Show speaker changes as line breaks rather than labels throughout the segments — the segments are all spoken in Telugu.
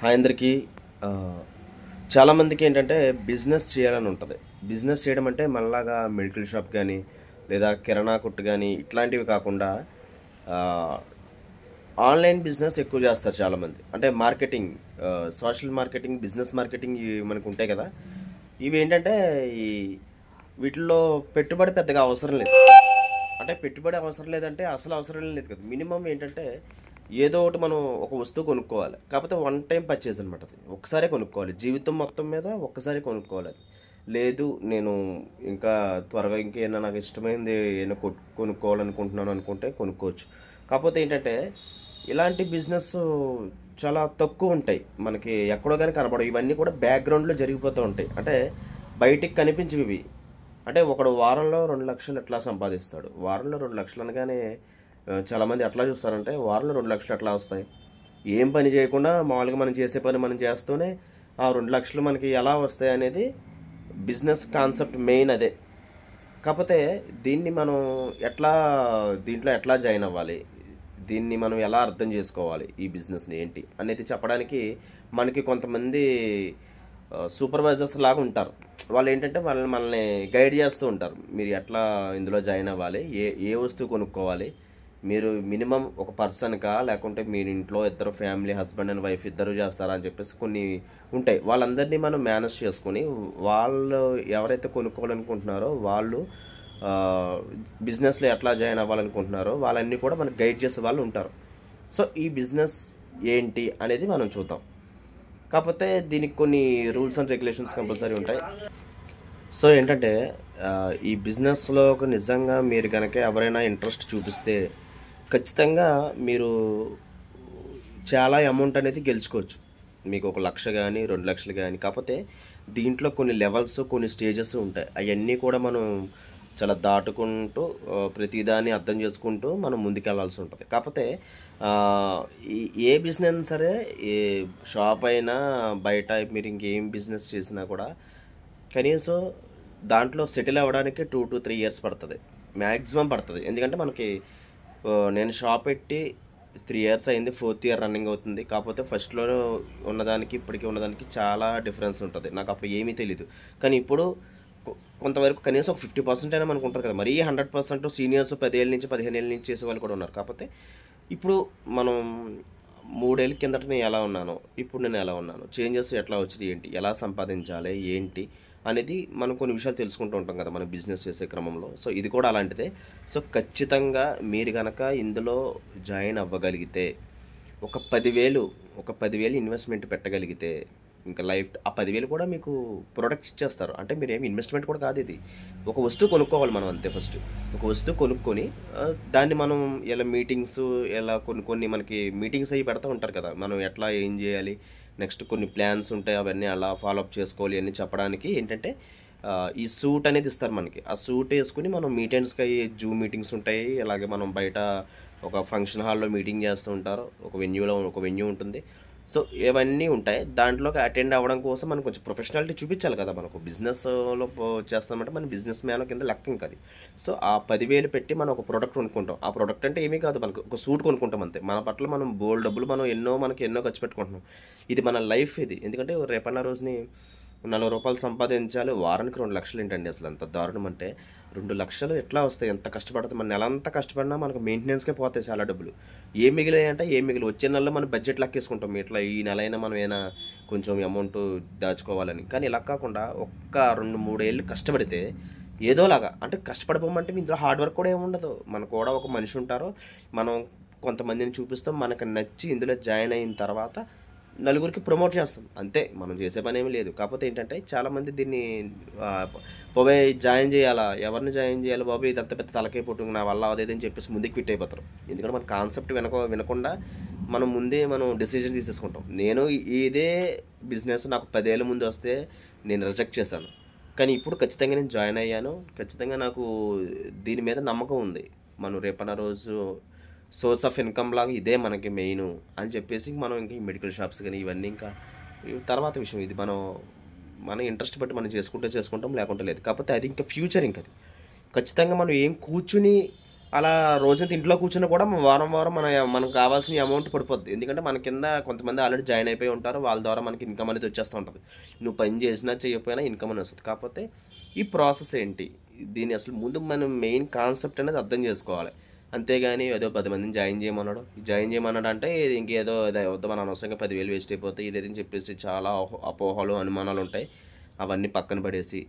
హాయ్ అందరికీ. ఆహ్, చాలామందికి ఏంటంటే బిజినెస్ చేయాలని ఉంటది. బిజినెస్ చేయడం అంటే మనలాగా మెడికల్ షాప్ గానీ, లేదా కిరాణా కొట్టు గానీ ఇట్లాంటివి కాకుండా ఆహ్, ఆన్‌లైన్ బిజినెస్ ఎక్కువ చేస్తారు చాలామంది. అంటే marketing, social marketing, business marketing ఇవి మనకుంటాయి కదా! ఇవేంటంటే ఈ వీటిల్లో పెట్టుబడి పెద్దగా అవసరం లేదు. అంటే పెట్టుబడి అవసరం లేదంటే అసలు అవసరం లేదు కదా! మినిమమ్ ఏంటంటే ఏదో ఒకటి మనం ఒక వస్తువు కొనుక్కోవాలి. కాకపోతే వన్ టైమ్ పర్చేజ్ అనమాట అది. ఒక్కసారే కొనుక్కోవాలి. జీవితం మొత్తం మీద ఒక్కసారే కొనుక్కోవాలి అది. లేదు నేను ఇంకా త్వరగా ఇంకేమైనా నాకు ఇష్టమైంది ఏమైనా కొనుక్కోవాలనుకుంటున్నాను అనుకుంటే కొనుక్కోవచ్చు. కాకపోతే ఏంటంటే ఇలాంటి బిజినెస్ చాలా తక్కువ ఉంటాయి. మనకి ఎక్కడో గాని కనపడవు. ఇవన్నీ కూడా బ్యాక్‌గ్రౌండ్‌లో జరిగిపోతూ ఉంటాయి. అంటే బయటికి కనిపించవు ఇవి. అంటే ఒకడు వారంలో 2,00,000 ఎట్లా సంపాదిస్తాడు? వారంలో 2,00,000 అనగానే చాలామంది ఎట్లా చూస్తారంటే వారంలో 2,00,000 ఎట్లా వస్తాయి? ఏం పని చేయకుండా మామూలుగా మనం చేసే పని మనం చేస్తూనే ఆ 2,00,000 మనకి ఎలా వస్తాయి అనేది బిజినెస్ కాన్సెప్ట్ మెయిన్ అదే. కాకపోతే దీన్ని మనం ఎట్లా దీంట్లో ఎట్లా జాయిన్ అవ్వాలి? దీన్ని మనం ఎలా అర్థం చేసుకోవాలి? ఈ బిజినెస్‌ని ఏంటి అనేది చెప్పడానికి మనకి కొంతమంది సూపర్వైజర్స్ లాగా ఉంటారు. వాళ్ళేంటంటే మనల్ని గైడ్ చేస్తూ ఉంటారు. మీరు ఎట్లా ఇందులో జాయిన్ అవ్వాలి? ఏ ఏ వస్తువు కొనుక్కోవాలి? మీరు మినిమమ్ ఒక పర్సన్‌కా లేకుంటే మీరు ఇంట్లో ఇద్దరు ఫ్యామిలీ హస్బెండ్ అండ్ వైఫ్ ఇద్దరు చేస్తారా అని చెప్పేసి కొన్ని ఉంటాయి. వాళ్ళందరినీ మనం మేనేజ్ చేసుకొని వాళ్ళు ఎవరైతే కొనుక్కోవాలనుకుంటున్నారో వాళ్ళు ఆహ్, బిజినెస్‌లో ఎట్లా జాయిన్ అవ్వాలనుకుంటున్నారో వాళ్ళన్నీ కూడా మనకు గైడ్ చేసే వాళ్ళు ఉంటారు. సో, ఈ బిజినెస్ ఏంటి అనేది మనం చూద్దాం. కాకపోతే దీనికి కొన్ని రూల్స్ అండ్ రెగ్యులేషన్స్ కంపల్సరీ ఉంటాయి. సో ఏంటంటే ఈ బిజినెస్‌లోకి నిజంగా మీరు గనక ఎవరైనా ఇంట్రెస్ట్ చూపిస్తే ఖచ్చితంగా మీరు చాలా అమౌంట్ అనేది గెలుచుకోవచ్చు. మీకు ఒక 1,00,000 గానీ, 2,00,000 గానీ. కాపోతే దీంట్లో కొన్ని లెవెల్స్, కొన్ని స్టేజెస్ ఉంటాయి. అయన్నీ కూడా మనం చాలా దాటుకుంటూ ప్రతిదాన్ని అర్థం చేసుకుంటూ మనం ముందుకెళ్ళాల్సి ఉంటది. కాపోతే ఆహ్, ఈ ఏ బిజినెస్ అయినా సరే, ఏ షాప్ అయినా, బయట మీరు ఇంకేం బిజినెస్ చేసినా కూడా కనీసం దాంట్లో సెటిల్ అవ్వడానికి 2-3 ఇయర్స్ పడతది. మాక్సిమం పడతది. ఎందుకంటే మనకి నేను షాప్ పెట్టి 3 ఇయర్స్ అయింది. ఫోర్త్ ఇయర్ రన్నింగ్ అవుతుంది. కాకపోతే ఫస్ట్‌లో ఉన్నదానికి, ఇప్పటికి ఉన్నదానికి చాలా డిఫరెన్స్ ఉంటది. నాకప్పుడు ఏమీ తెలీదు. కానీ ఇప్పుడు కొ కొంతవరకు కనీసం ఒక 50% అయినా మనకుంటది కదా! మరీ 100% సీనియర్స్ 10 ఏళ్ల నుంచి, 15 ఏళ్ల నుంచి చేసేవాళ్ళు కూడా ఉన్నారు. కాకపోతే ఇప్పుడు మనం 3 ఏళ్ల కిందట నేను ఎలా ఉన్నానో, ఇప్పుడు నేను ఎలా ఉన్నాను, చేంజెస్ ఎట్లా వచ్చినాయి ఏంటి, ఎలా సంపాదించాలి ఏంటి అనేది మనం కొన్ని విషయాలు తెలుసుకుంటూ ఉంటాం కదా మనం బిజినెస్ చేసే క్రమంలో. సో ఇది కూడా అలాంటిదే. సో ఖచ్చితంగా మీరు గనక ఇందులో జాయిన్ అవ్వగలిగితే ఒక 10,000 ఒక 10,000 ఇన్వెస్ట్మెంట్ పెట్టగలిగితే ఇంకా లైఫ్ ఆ 10,000 కూడా మీకు ప్రొడక్ట్స్ ఇచ్చేస్తారు. అంటే మీరేమి ఇన్వెస్ట్మెంట్ కూడా కాదు ఇది. ఒక వస్తువు కొనుక్కోవాలి మనం అంతే ఫస్ట్. ఒక వస్తువు కొనుక్కొని దాన్ని మనం ఇలా మీటింగ్స్ ఇలా కొన్ని కొన్ని మనకి మీటింగ్స్ అవి పెడతా ఉంటారు కదా! మనం ఎట్లా ఏం చేయాలి, నెక్స్ట్ కొన్ని ప్లాన్స్ ఉంటాయి. అవన్నీ అలా ఫాలో అప్ చేసుకోవాలి అని చెప్పడానికి ఏంటంటే ఈ సూట్ అనేది ఇస్తారు మనకి. ఆ సూట్ వేసుకొని మనం మీటింగ్స్‌కి అయ్యి జూమ్ మీటింగ్స్ ఉంటాయి. అలాగే మనం బయట ఒక ఫంక్షన్ హాల్‌లో మీటింగ్ చేస్తూ ఉంటారు. ఒక వెన్యూ ఉంటుంది. సో, ఇవన్నీ ఉంటాయి. దాంట్లోకి అటెండ్ అవ్వడం కోసం మనం కొంచెం ప్రొఫెషనాలిటీ చూపించాలి కదా! మనకు బిజినెస్‌లో చేస్తామంటే మనం బిజినెస్ మ్యాన్ కింద లెక్క ఇంక అది. సో, ఆ 10,000 పెట్టి మనం ఒక ప్రొడక్ట్ కొనుక్కుంటాం. ఆ ప్రొడక్ట్ అంటే ఏమీ కాదు, మనకు ఒక సూట్ కొనుక్కుంటాం అంతే. మన పట్ల మనం బోలెడు డబ్బులు మనం మనకి ఎన్నో ఖర్చు పెట్టుకుంటున్నాం. ఇది మన లైఫ్ ఇది. ఎందుకంటే రేపన్న రోజుని రూ. 40 సంపాదించాలి. వారానికి 2,00,000 ఏంటండి అసలు ఎంత దారుణం అంటే, 2,00,000 ఎట్లా వస్తాయి? ఎంత కష్టపడితే మన నెలంతా కష్టపడినా మనకు మెయింటెనెన్స్‌కే పోతాయి చాలా డబ్బులు. ఏం మిగిలాయంటే ఏం మిగిలవు. వచ్చే నెలలో మనం బడ్జెట్ లెక్కేసుకుంటాం. ఇట్లా ఈ నెలైనా మనం ఏమైనా కొంచెం అమౌంట్ దాచుకోవాలని. కానీ ఇలా కాకుండా ఒక్క 2, 3 ఏళ్ళు కష్టపడితే ఏదోలాగా అంటే కష్టపడిపోమంటే ఇందులో హార్డ్ వర్క్ కూడా ఏముండదు. మన కూడా ఒక మనిషి ఉంటారు. మనం కొంతమందిని చూపిస్తాం. మనకు నచ్చి ఇందులో జాయిన్ అయిన తర్వాత నలుగురికి ప్రమోట్ చేస్తాం. అంతే మనం చేసే పనేమి లేదు. కాకపోతే ఏంటంటే చాలామంది దీన్ని బాబోయ్ జాయిన్ చేయాలా? ఎవరిని జాయిన్ చేయాలి బాబు, ఇదంతా పెద్ద తలకాయ పోటు నా వల్ల అవ్వదు అని చెప్పేసి ముందుకు క్విట్ అయిపోతారు. ఎందుకంటే మన కాన్సెప్ట్ వినకుండా మనం ముందే మనం డెసిషన్ తీసేసుకుంటాం. నేను ఇదే బిజినెస్ నాకు 10 ఏళ్ల ముందు వస్తే నేను రిజెక్ట్ చేశాను. కానీ ఇప్పుడు ఖచ్చితంగా నేను జాయిన్ అయ్యాను. ఖచ్చితంగా నాకు దీని మీద నమ్మకం ఉంది. మనం రేపన్న రోజు సోర్స్ ఆఫ్ ఇన్కమ్ లాగా ఇదే మనకి మెయిన్ అని చెప్పేసి మనం ఇంకా ఈ మెడికల్ షాప్స్ కానీ ఇవన్నీ ఇంకా తర్వాత విషయం. ఇది మన ఇంట్రెస్ట్ బట్టి మనం చేసుకుంటాం, లేకుంటే లేదు. కాకపోతే అది ఇంకా ఫ్యూచర్. ఇంకది ఖచ్చితంగా మనం ఏం కూర్చుని అలా రోజంతా ఇంట్లో కూర్చున్నా కూడా వారం వారం మనకు కావాల్సిన అమౌంట్ పడిపోద్ది. ఎందుకంటే మన కింద కొంతమంది ఆల్రెడీ జాయిన్ అయిపోయి ఉంటారు. వాళ్ళ ద్వారా మనకి ఇన్కమ్ అనేది వచ్చేస్తూ ఉంటుంది. నువ్వు పని చేసినా చేయకపోయినా ఇన్కమ్ అనేది వస్తుంది. కాకపోతే ఈ ప్రాసెస్ ఏంటి, దీన్ని అసలు ముందు మనం మెయిన్ కాన్సెప్ట్ అనేది అర్థం చేసుకోవాలి. అంతేగాని ఏదో 10 మందిని జాయిన్ చేయమన్నాడు అంటే ఇది ఇంకేదో వద్ద మన అనవసరంగా 10,000 వేస్ట్ అయిపోతాయి ఇదేదని చెప్పేసి చాలా అపోహలు అనుమానాలు ఉంటాయి. అవన్నీ పక్కన పడేసి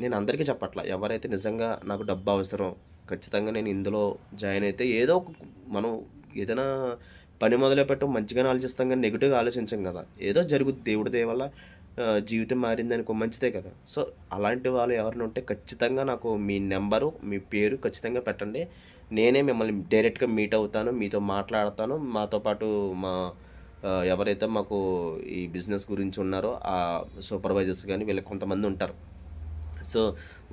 నేను అందరికీ చెప్పట్లా, ఎవరైతే నిజంగా నాకు డబ్బు అవసరం ఖచ్చితంగా నేను ఇందులో జాయిన్ అయితే ఏదో ఒక మనం ఏదైనా పని మొదలుపెట్టాం మంచిగానే ఆలోచిస్తాం కానీ నెగిటివ్గా ఆలోచించాం కదా. ఏదో జరుగుద్ది దేవుడి దయ వల్ల జీవితం మారింది అనుకో, మంచిదే కదా. సో అలాంటి వాళ్ళు ఎవరైనా ఉంటే ఖచ్చితంగా నాకు మీ నెంబరు మీ పేరు ఖచ్చితంగా పెట్టండి. నేనే మిమ్మల్ని డైరెక్ట్గా మీట్ అవుతాను, మీతో మాట్లాడతాను. మాతో పాటు ఎవరైతే మాకు ఈ బిజినెస్ గురించి ఉన్నారో ఆ సూపర్వైజర్స్ కానీ వీళ్ళకి కొంతమంది ఉంటారు. సో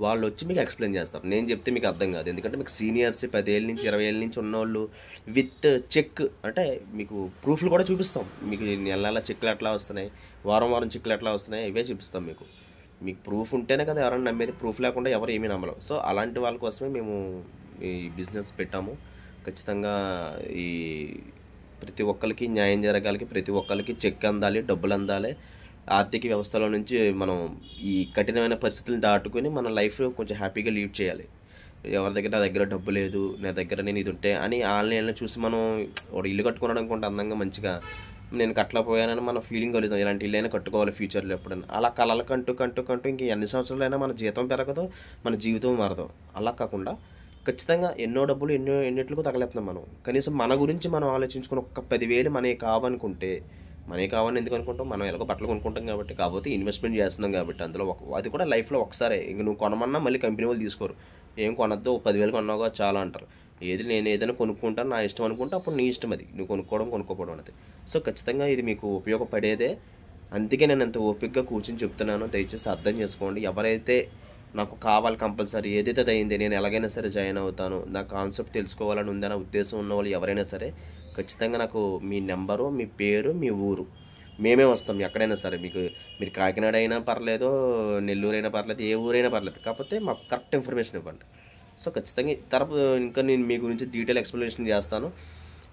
వాళ్ళు వచ్చి మీకు ఎక్స్ప్లెయిన్ చేస్తారు. నేను చెప్తే మీకు అర్థం కాదు, ఎందుకంటే మీకు సీనియర్స్ 10 ఏళ్ళ నుంచి 20 ఏళ్ళ నుంచి ఉన్నోళ్ళు విత్ చెక్ అంటే మీకు ప్రూఫ్లు కూడా చూపిస్తాం. మీకు నెల చెక్లు ఎట్లా వస్తున్నాయి, వారం చెక్లు ఎట్లా వస్తున్నాయి ఇవే చూపిస్తాం. మీకు ప్రూఫ్ ఉంటేనే కదా ఎవరైనా నమ్మేది, ప్రూఫ్ లేకుండా ఎవరు ఏమీ నమ్మలేం. సో అలాంటి వాళ్ళ కోసమే మేము ఈ బిజినెస్ పెట్టాము. ఖచ్చితంగా ఈ ప్రతి ఒక్కరికి న్యాయం జరగాలి, ప్రతి ఒక్కరికి చెక్ అందాలి, డబ్బులు అందాలి. ఆర్థిక వ్యవస్థలో నుంచి మనం ఈ కఠినమైన పరిస్థితులను దాటుకొని మన లైఫ్ కొంచెం హ్యాపీగా లీడ్ చేయాలి. నా దగ్గర డబ్బు లేదు, నా దగ్గర నేను ఇది ఉంటే అని ఆన్లైన్లో చూసి మనం ఒక ఇల్లు కట్టుకున్నాడు అనుకుంటే అందంగా మంచిగా నేను కట్టలేకపోయానని మన ఫీలింగ్ కలుగుతాం. ఇలాంటి ఇల్లు అయినా కట్టుకోవాలి ఫ్యూచర్లో ఎప్పుడైనా. అలా కలలు కంటూ ఇంక ఎన్ని సంవత్సరాలైనా మన జీతం పెరగదు, మన జీవితం మారదు. అలా కాకుండా ఖచ్చితంగా ఎన్నో డబ్బులు ఎన్నిట్లకు తగలేస్తున్నాం మనం. కనీసం మన గురించి మనం ఆలోచించుకుని ఒక్క 10,000 మనకి కావనుకుంటే, మనకి కావాలని ఎందుకు అనుకుంటాం, మనం ఎలాగో బట్టలు కొనుక్కుంటాం కాబట్టి, కాకపోతే ఇన్వెస్ట్మెంట్ చేస్తున్నాం కాబట్టి అందులో అది కూడా లైఫ్లో ఒకసారి. ఇంక నువ్వు కొనమన్నా మళ్ళీ కంపెనీ వాళ్ళు తీసుకోరు. ఏం కొనద్దు, 10,000 కొన్నావుగా చాలా అంటారు. నేను ఏదైనా కొనుక్కుంటాను నా ఇష్టం అనుకుంటే అప్పుడు నీ ఇష్టం, అది నువ్వు కొనుక్కోవడం అనేది. సో ఖచ్చితంగా ఇది మీకు ఉపయోగపడేదే. అందుకే నేను అంత ఓపికగా కూర్చొని చెప్తున్నాను. దయచేసి అర్థం చేసుకోండి. ఎవరైతే నాకు కావాలి కంపల్సరీ ఏదైతే అయింది నేను ఎలాగైనా సరే జాయిన్ అవుతాను, నా కాన్సెప్ట్ తెలుసుకోవాలని ఉందన్న ఉద్దేశం ఉన్న వాళ్ళు ఎవరైనా సరే ఖచ్చితంగా నాకు మీ నెంబరు, మీ పేరు, మీ ఊరు మేమే వస్తాం ఎక్కడైనా సరే. మీరు కాకినాడ అయినా పర్లేదు, నెల్లూరు అయినా పర్లేదు, ఏ ఊరైనా పర్లేదు, కాకపోతే మాకు కరెక్ట్ ఇన్ఫర్మేషన్ ఇవ్వండి. సో ఖచ్చితంగా ఇంకా నేను మీ గురించి డీటెయిల్ ఎక్స్ప్లెనేషన్ చేస్తాను.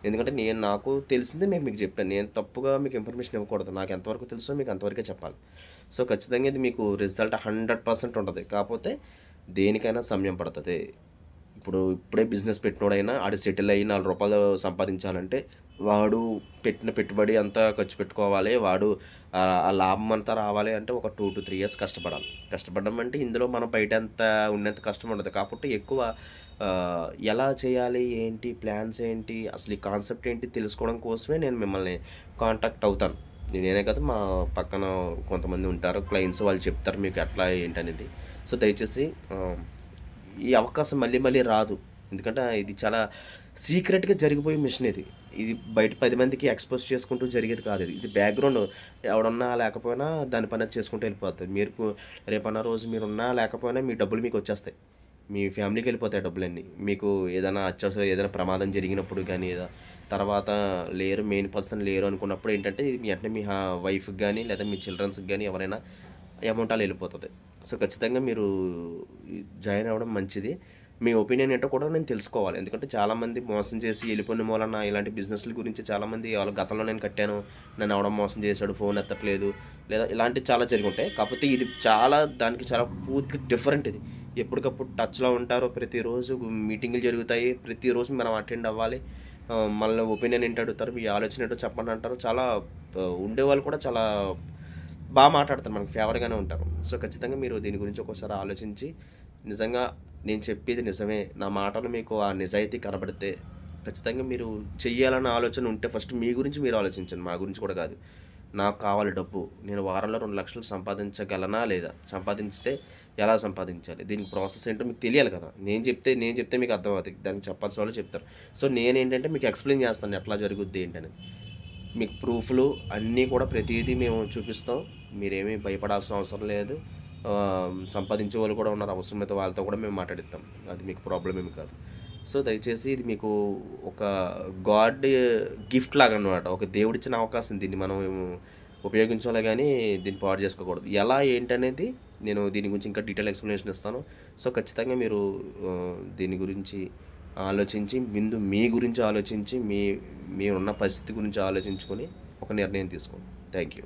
ఎందుకంటే నాకు తెలిసిందే మీకు చెప్పాను. నేను తప్పుగా మీకు ఇన్ఫర్మేషన్ ఇవ్వకూడదు. నాకు ఎంతవరకు తెలుసో మీకు అంతవరకే చెప్పాలి. సో ఖచ్చితంగా ఇది మీకు రిజల్ట్ 100% ఉంటుంది. కాకపోతే దేనికైనా సమయం పడుతుంది. ఇప్పుడే బిజినెస్ పెట్టినోడైనా ఆడు సెటిల్ అయ్యి 4 రూపాయలు సంపాదించాలంటే వాడు పెట్టిన పెట్టుబడి అంతా ఖర్చు పెట్టుకోవాలి. వాడు ఆ లాభం అంతా రావాలి అంటే ఒక 2 to 3 years కష్టపడాలి. కష్టపడడం అంటే ఇందులో మనం బయట అంత ఉన్నంత కష్టం ఉండదు. కాబట్టి ఎక్కువ ఎలా చేయాలి, ఏంటి ప్లాన్స్ ఏంటి, అసలు ఈ కాన్సెప్ట్ ఏంటి తెలుసుకోవడం కోసమే నేను మిమ్మల్ని కాంటాక్ట్ అవుతాను. నేనే కదా, మా పక్కన కొంతమంది ఉంటారు క్లయింట్స్, వాళ్ళు చెప్తారు మీకు ఎట్లా ఏంటనేది. సో దయచేసి ఈ అవకాశం మళ్ళీ రాదు. ఎందుకంటే ఇది చాలా సీక్రెట్గా జరిగిపోయే మిషన్. ఇది బయట 10 మందికి ఎక్స్పోజ్ చేసుకుంటూ జరిగేది కాదు. ఇది బ్యాక్గ్రౌండ్ ఎవడన్నా లేకపోయినా దాని పని చేసుకుంటూ వెళ్ళిపోతుంది. మీరు రేపన్న రోజు మీరున్నా లేకపోయినా మీ డబ్బులు మీకు వచ్చేస్తాయి, మీ ఫ్యామిలీకి వెళ్ళిపోతాయి డబ్బులన్నీ. మీకు ఏదైనా అత్యవసరం ఏదైనా ప్రమాదం జరిగినప్పుడు కానీ తర్వాత మెయిన్ పర్సన్ లేరు అనుకున్నప్పుడు ఏంటంటే వెంటనే మీ వైఫ్కి కానీ లేదా మీ చిల్డ్రన్స్కి కానీ ఎవరైనా అమౌంట్ అలా వెళ్ళిపోతుంది. సో ఖచ్చితంగా మీరు జాయిన్ అవ్వడం మంచిది. మీ ఒపీనియన్ ఏంటో కూడా నేను తెలుసుకోవాలి. ఎందుకంటే చాలామంది మోసం చేసి వెళ్ళిపోయిన మూలన ఇలాంటి బిజినెస్ల గురించి చాలామంది వాళ్ళ గతంలో నేను కట్టాను, నన్ను ఎవడం మోసం చేశాడు, ఫోన్ ఎత్తట్లేదు, లేదా ఇలాంటివి చాలా జరిగి ఉంటాయి. కాకపోతే ఇది దానికి చాలా పూర్తిగా డిఫరెంట్. ఇది ఎప్పటికప్పుడు టచ్లో ఉంటారు, ప్రతిరోజు మీటింగులు జరుగుతాయి, ప్రతిరోజు మనం అటెండ్ అవ్వాలి. మళ్ళీ ఒపీనియన్ ఏంటో అడుగుతారు, మీ ఆలోచన ఏంటో చెప్పండి అంటారు. చాలా ఉండేవాళ్ళు కూడా చాలా బాగా మాట్లాడతారు, మనకు ఫేవర్గానే ఉంటారు. సో ఖచ్చితంగా మీరు దీని గురించి ఒక్కోసారి ఆలోచించి, నిజంగా నేను చెప్పేది నిజమే, నా మాటలు మీకు ఆ నిజాయితీ కనబడితే ఖచ్చితంగా మీరు చెయ్యాలన్న ఆలోచన ఉంటే ఫస్ట్ మీ గురించి మీరు ఆలోచించండి, మా గురించి కూడా కాదు. నాకు కావాలి డబ్బు, నేను వారంలో 2 లక్షలు సంపాదించగలనా లేదా, సంపాదించితే ఎలా సంపాదించాలి, దీనికి ప్రాసెస్ ఏంటో మీకు తెలియాలి కదా. నేను చెప్తే మీకు అర్థం అవుతుంది, దానికి చెప్పాల్సిన వాళ్ళు చెప్తారు. సో నేనేంటంటే మీకు ఎక్స్ప్లెయిన్ చేస్తాను ఎట్లా జరుగుద్ది ఏంటనేది. మీకు ప్రూఫ్లు అన్నీ కూడా ప్రతిదీ మేము చూపిస్తాం. మీరేమీ భయపడాల్సిన అవసరం లేదు. సంపాదించే వాళ్ళు కూడా ఉన్నారు, అవసరమైతే వాళ్ళతో కూడా మేము మాట్లాడిస్తాం, అది మీకు ప్రాబ్లం ఏమి కాదు. సో దయచేసి ఇది మీకు ఒక గాడ్ గిఫ్ట్ లాగా అనమాట, ఒక దేవుడిచ్చిన అవకాశం. దీన్ని మనం ఉపయోగించాలి కానీ దీన్ని పాడు చేసుకోకూడదు. ఎలా ఏంటనేది నేను దీని గురించి ఇంకా డీటెయిల్ ఎక్స్ప్లెనేషన్ ఇస్తాను. సో ఖచ్చితంగా మీరు దీని గురించి ఆలోచించి ముందు మీ గురించి ఆలోచించి మీరున్న పరిస్థితి గురించి ఆలోచించుకొని ఒక నిర్ణయం తీసుకోండి. Thank you.